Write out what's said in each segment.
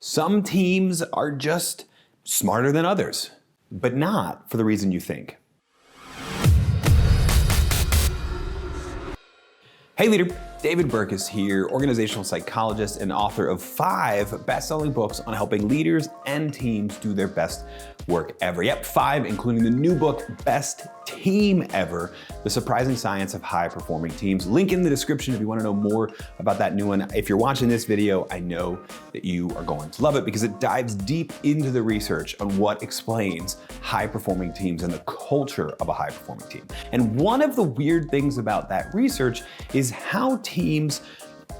Some teams are just smarter than others, but not for the reason you think. Hey leader, David Burkus here, organizational psychologist and author of 5 best-selling books on helping leaders and teams do their best work ever. Yep, 5, including the new book, Best Team Ever, The Surprising Science of High-Performing Teams. Link in the description if you want to know more about that new one. If you're watching this video, I know that you are going to love it because it dives deep into the research on what explains high-performing teams and the culture of a high-performing team. And one of the weird things about that research is how teams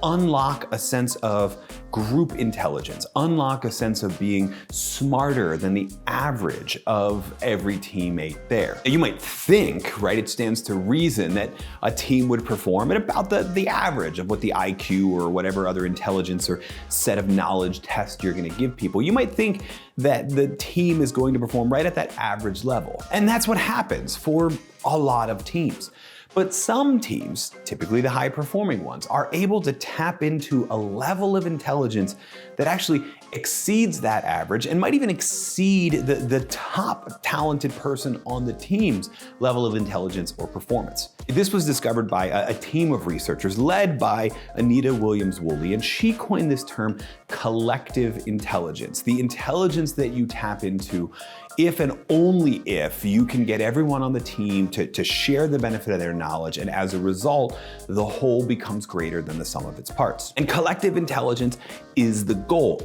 unlock a sense of group intelligence, unlock a sense of being smarter than the average of every teammate there. You might think, right, it stands to reason that a team would perform at about the average of what the IQ or whatever other intelligence or set of knowledge test you're gonna give people. You might think that the team is going to perform right at that average level. And that's what happens for a lot of teams. But some teams, typically the high-performing ones, are able to tap into a level of intelligence that actually exceeds that average and might even exceed the top talented person on the team's level of intelligence or performance. This was discovered by a team of researchers led by Anita Williams Wooley, and she coined this term collective intelligence, the intelligence that you tap into if and only if you can get everyone on the team to share the benefit of their knowledge, and as a result, the whole becomes greater than the sum of its parts. And collective intelligence is the goal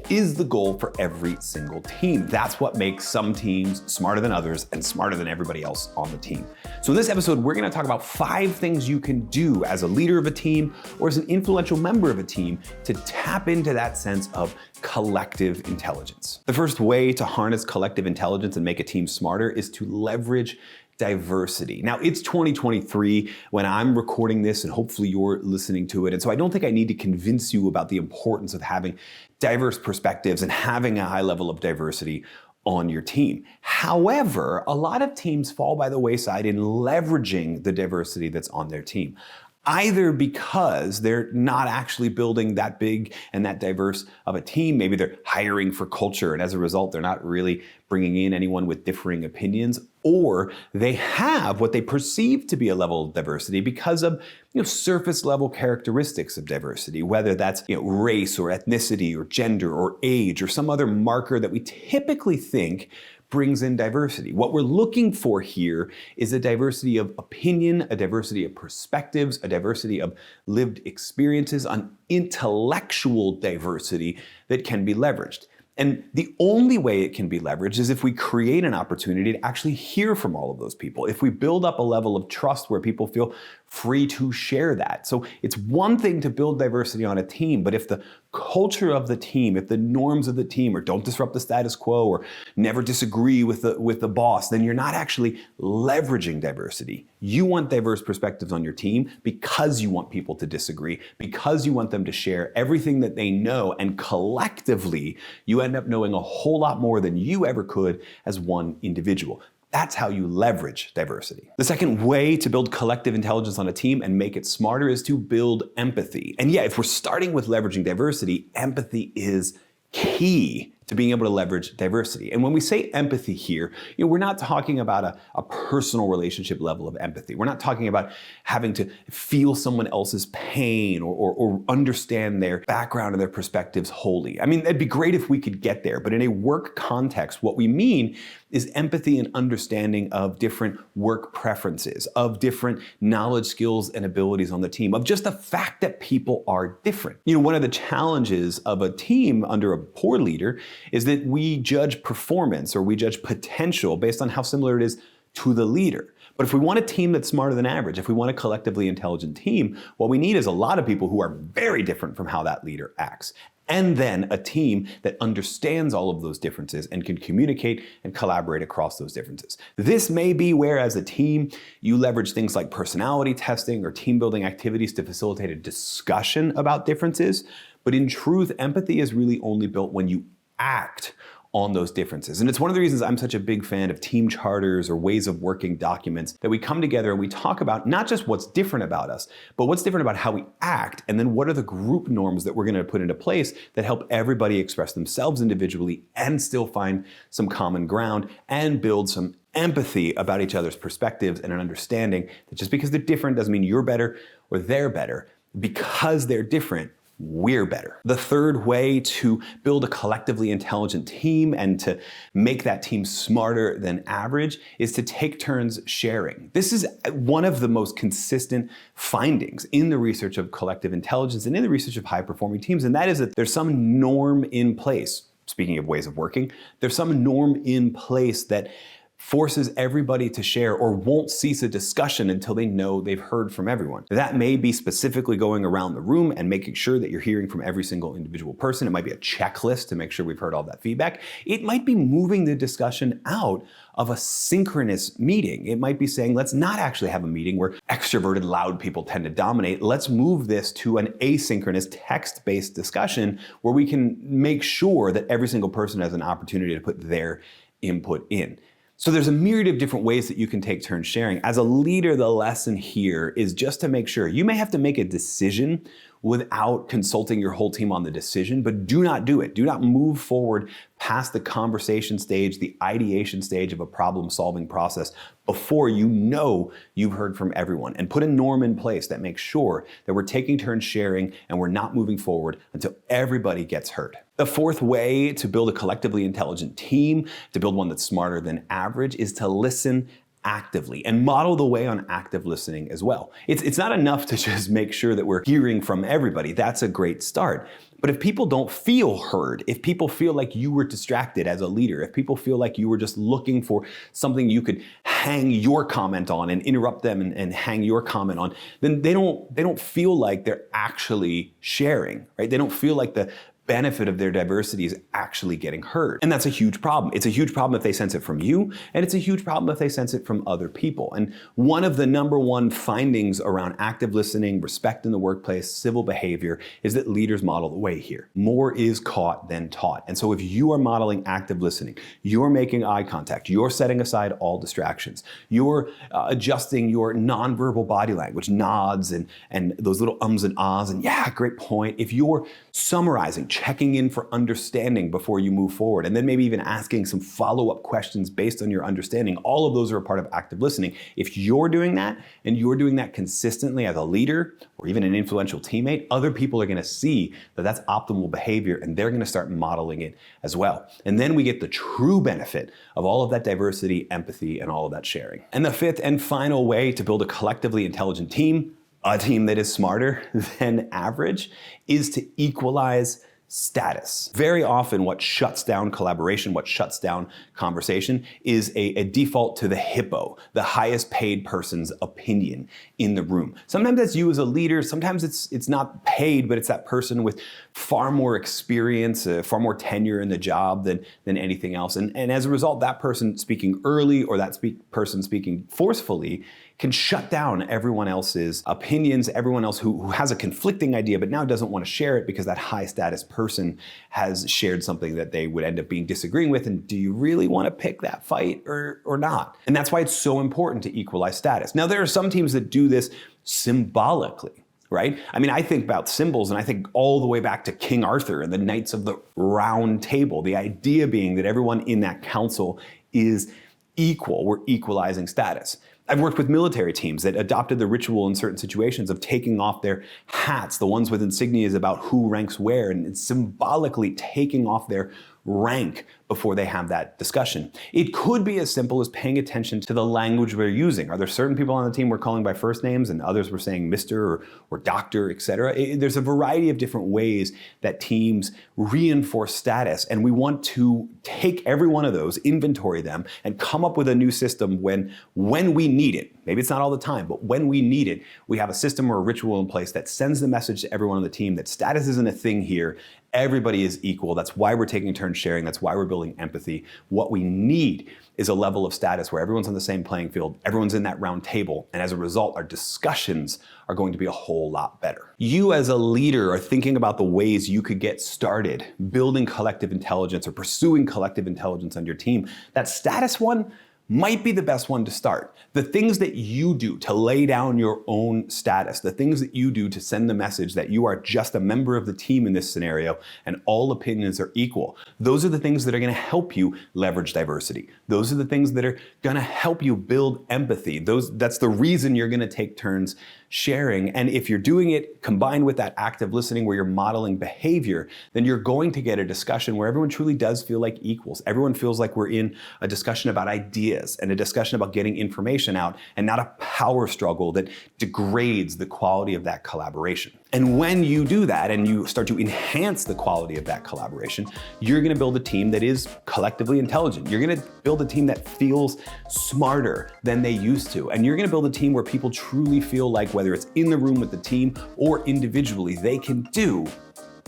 for every single team. That's what makes some teams smarter than others and smarter than everybody else on the team. So in this episode, we're gonna talk about 5 things you can do as a leader of a team or as an influential member of a team to tap into that sense of collective intelligence. The first way to harness collective intelligence and make a team smarter is to leverage diversity. Now, it's 2023 when I'm recording this, and hopefully you're listening to it. And so I don't think I need to convince you about the importance of having diverse perspectives and having a high level of diversity on your team. However, a lot of teams fall by the wayside in leveraging the diversity that's on their team, either because they're not actually building that big and that diverse of a team. Maybe they're hiring for culture, and as a result, they're not really bringing in anyone with differing opinions, or they have what they perceive to be a level of diversity because of surface level characteristics of diversity, whether that's race or ethnicity or gender or age or some other marker that we typically think brings in diversity. What we're looking for here is a diversity of opinion, a diversity of perspectives, a diversity of lived experiences, an intellectual diversity that can be leveraged. And the only way it can be leveraged is if we create an opportunity to actually hear from all of those people, if we build up a level of trust where people feel free to share that. So it's one thing to build diversity on a team, but if the culture of the team, if the norms of the team, or don't disrupt the status quo, or never disagree with the boss, then you're not actually leveraging diversity. You want diverse perspectives on your team because you want people to disagree, because you want them to share everything that they know, and collectively, you end up knowing a whole lot more than you ever could as one individual. That's how you leverage diversity. The second way to build collective intelligence on a team and make it smarter is to build empathy. And yeah, if we're starting with leveraging diversity, empathy is key to being able to leverage diversity. And when we say empathy here, we're not talking about a personal relationship level of empathy. We're not talking about having to feel someone else's pain or understand their background and their perspectives wholly. I mean, it'd be great if we could get there, but in a work context, what we mean is empathy and understanding of different work preferences, of different knowledge, skills, and abilities on the team, of just the fact that people are different. One of the challenges of a team under a poor leader is that we judge performance or we judge potential based on how similar it is to the leader. But if we want a team that's smarter than average, if we want a collectively intelligent team, what we need is a lot of people who are very different from how that leader acts. And then a team that understands all of those differences and can communicate and collaborate across those differences. This may be where, as a team, you leverage things like personality testing or team building activities to facilitate a discussion about differences. But in truth, empathy is really only built when you act on those differences. And it's one of the reasons I'm such a big fan of team charters or ways of working documents, that we come together and we talk about not just what's different about us, but what's different about how we act, and then what are the group norms that we're going to put into place that help everybody express themselves individually and still find some common ground and build some empathy about each other's perspectives and an understanding that just because they're different doesn't mean you're better or they're better. Because they're different, we're better. The third way to build a collectively intelligent team and to make that team smarter than average is to take turns sharing. This is one of the most consistent findings in the research of collective intelligence and in the research of high-performing teams, and that is that there's some norm in place. Speaking of ways of working, there's some norm in place that forces everybody to share or won't cease a discussion until they know they've heard from everyone. That may be specifically going around the room and making sure that you're hearing from every single individual person. It might be a checklist to make sure we've heard all that feedback. It might be moving the discussion out of a synchronous meeting. It might be saying, let's not actually have a meeting where extroverted, loud people tend to dominate. Let's move this to an asynchronous, text-based discussion where we can make sure that every single person has an opportunity to put their input in. So there's a myriad of different ways that you can take turns sharing. As a leader, the lesson here is just to make sure you may have to make a decision without consulting your whole team on the decision, but do not do it. Do not move forward past the conversation stage, the ideation stage of a problem-solving process before you know you've heard from everyone. And put a norm in place that makes sure that we're taking turns sharing and we're not moving forward until everybody gets heard. The fourth way to build a collectively intelligent team, to build one that's smarter than average, is to listen actively and model the way on active listening as well. It's not enough to just make sure that we're hearing from everybody. That's a great start. But if people don't feel heard, if people feel like you were distracted as a leader, if people feel like you were just looking for something you could hang your comment on and interrupt them and hang your comment on, then they don't feel like they're actually sharing, right? They don't feel like the benefit of their diversity is actually getting heard. And that's a huge problem. It's a huge problem if they sense it from you, and it's a huge problem if they sense it from other people. And one of the number one findings around active listening, respect in the workplace, civil behavior, is that leaders model the way here. More is caught than taught. And so if you are modeling active listening, you're making eye contact, you're setting aside all distractions, you're adjusting your nonverbal body language, nods and those little ums and ahs, and yeah, great point. If you're summarizing, checking in for understanding before you move forward, and then maybe even asking some follow-up questions based on your understanding. All of those are a part of active listening. If you're doing that, and you're doing that consistently as a leader or even an influential teammate, other people are going to see that that's optimal behavior, and they're going to start modeling it as well. And then we get the true benefit of all of that diversity, empathy, and all of that sharing. And the fifth and final way to build a collectively intelligent team, a team that is smarter than average, is to equalize status. Very often what shuts down collaboration, what shuts down conversation, is a default to the hippo, the highest paid person's opinion in the room. Sometimes that's you as a leader, sometimes it's not paid, but it's that person with far more experience, far more tenure in the job than anything else. And as a result, that person speaking early or that person speaking forcefully can shut down everyone else's opinions, everyone else who has a conflicting idea but now doesn't want to share it because that high status person has shared something that they would end up being disagreeing with. And do you really want to pick that fight or not? And that's why it's so important to equalize status. Now, there are some teams that do this symbolically, right? I mean, I think about symbols and I think all the way back to King Arthur and the Knights of the Round Table, the idea being that everyone in that council is equal. We're equalizing status. I've worked with military teams that adopted the ritual in certain situations of taking off their hats, the ones with insignias about who ranks where, and symbolically taking off their rank before they have that discussion. It could be as simple as paying attention to the language we're using. Are there certain people on the team we're calling by first names and others we're saying Mr. or Doctor, etc.? There's a variety of different ways that teams reinforce status, and we want to take every one of those, inventory them, and come up with a new system when we need it. Maybe it's not all the time, but when we need it, we have a system or a ritual in place that sends the message to everyone on the team that status isn't a thing here. Everybody is equal. That's why we're taking turns sharing. That's why we're building empathy. What we need is a level of status where everyone's on the same playing field, everyone's in that round table, and as a result, our discussions are going to be a whole lot better. You as a leader are thinking about the ways you could get started building collective intelligence or pursuing collective intelligence on your team. That status one might be the best one to start. The things that you do to lay down your own status, the things that you do to send the message that you are just a member of the team in this scenario and all opinions are equal, those are the things that are going to help you leverage diversity. Those are the things that are going to help you build empathy. That's the reason you're going to take turns sharing. And if you're doing it combined with that active listening where you're modeling behavior, then you're going to get a discussion where everyone truly does feel like equals. Everyone feels like we're in a discussion about ideas and a discussion about getting information out and not a power struggle that degrades the quality of that collaboration. And when you do that and you start to enhance the quality of that collaboration, you're going to build a team that is collectively intelligent. You're going to build a team that feels smarter than they used to. And you're going to build a team where people truly feel like, whether it's in the room with the team or individually, they can do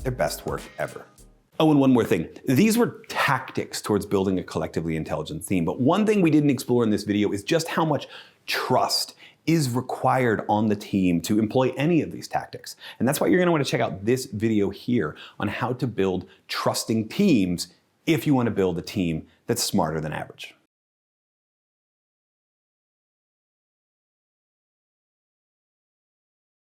their best work ever. Oh, and one more thing. These were tactics towards building a collectively intelligent team, but one thing we didn't explore in this video is just how much trust is required on the team to employ any of these tactics. And that's why you're going to want to check out this video here on how to build trusting teams if you want to build a team that's smarter than average.